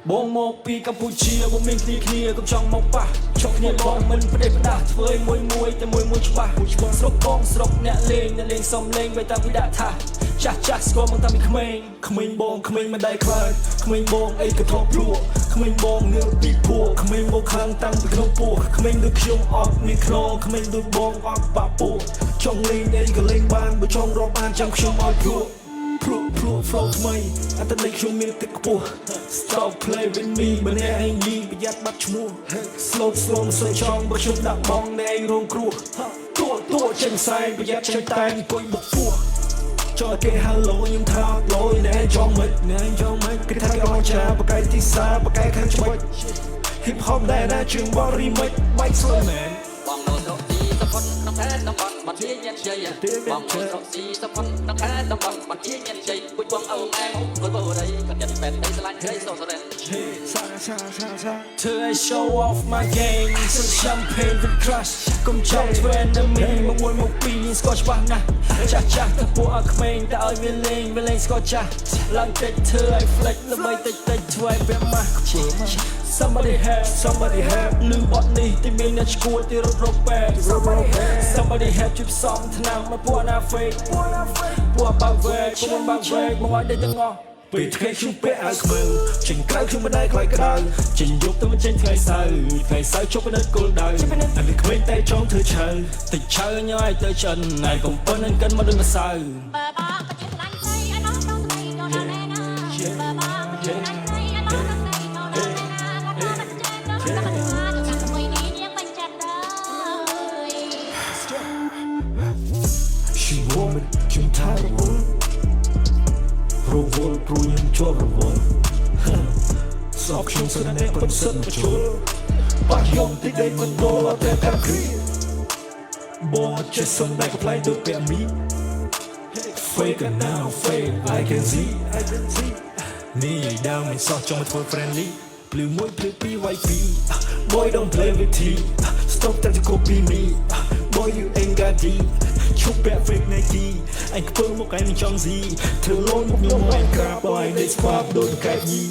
Bông một pi Campuchia bông mình kia cũng trong mọc pa cho kia bông mình phải để phải đạp với môiแต่มวยច្បាស់ស្រុកបងស្រុកអ្នកលេងសំលេងໄວតាមវិដាក់ថាចាស់ស្គាល់មកតាំងពីក្មេងបងក្មេងមិនដែលខ្លាចក្មេងបងអីក៏ធ្លាប់លក់ក្មេងបងងើបពីពួកក្មេងមកខាងតាំងពីក្នុងពោះក្មេងដូចខ្ញុំអត់មានខ្នងក្មេងដូចបងអត់បាក់ពោះចង់លេងអីក៏លេងបានបើចង់រាប់បានចាំខ្ញុំឲ្យព្រោះ flow ថ្មីអត្តន័យខ្ញុំមានទឹកខ្ពស់ Stop play with me បើអ្នកឯងយីប្រយ័ត្នបាត់ឈ្មោះ Slow មិនសូវចង់បើខ្ញុំដាក់បងអ្នកឯងរងគ្រោះតួចេញផ្សាយប្រយ័ត្នចេញតែអង្គុយបុកពោះចោលគេ hello ខ្ញុំថាអត់លយអ្នកឯងចង់មិនគេថាគេអត់ចាបកែទីសាបកែខាងច្បុច Hip hop ដែរណាជើងបរិមិច Bike slow man បងនៅស្រុកទីសផុនក្នុងខេត្តតំបន់បាត់ជាញាតិជ័យបងនៅស្រុកទីសផុនក្នុងខេត្តតំបន់បាត់ជាញាតិជ័យពុជបងអើម៉ែមកគល់បរិយក៏ចិត្តបែបដីស្រឡាញ់ក្រីសូសរ៉ែន To show off my game some champagne with crush កុំចង់ធ្វើ enemy មកពីរស្គាល់ច្បាស់ណាស់ចាស់ទៅពួកអើក្មេងតែឲ្យវាលេងស្គាល់ចាស់ឡើងតិចធ្វើឲ្យ flex ល្បីតិចធ្វើឲ្យវាម៉ាស់ Somebody have លឺបត់នេះទីមានអ្នកឈួតទីរត់រកបែប Somebody have ជិបសំថ្នាំមកពួកណា fake ពួកបាក់វែកមកឲ្យដេកទាំងអស់ពេលថ្ងៃខ្ញុំពាក់អាវខ្មៅចេញក្រៅខ្ញុំមិនដែលខ្លាចក្តៅចេញយប់ទៅមិនចេញថ្ងៃសៅរ៍ជប់នៅគោលដៅតែវាក្មេងតែចង់ធ្វើឆៅតិចឆៅញ៉ាយទៅចិនហើយកុំប៉ុននឹងកិនមកដូចម្សៅ She woman ខ្ញុំថារវល់ព្រោះខ្ញុំជាប់រវល់សោកខ្ញុំស្នេហ៍ប៉ុនសិនបញ្ជុលបាក់ខ្ញុំទីដេកមិនដលតែកាគ្រីបងចេះសំដែងកំ play ដូចពាក់មី Fake and now fake I can see នេះដើមមិនសោះចង់មកធ្វើ friendly ភ្លឺមួយភ្លឺពីរវាយពីរ Boy don't play with tea Stop trying to copy me Boy you ain't got deep ឈប់ពាក់ fake Nike អញខ្ពើមកឯងមិនចង់ស៊ីធ្វើលូនមកខ្ញុំមិនក្រាបឲ្យ Next pop ដូចកែបញី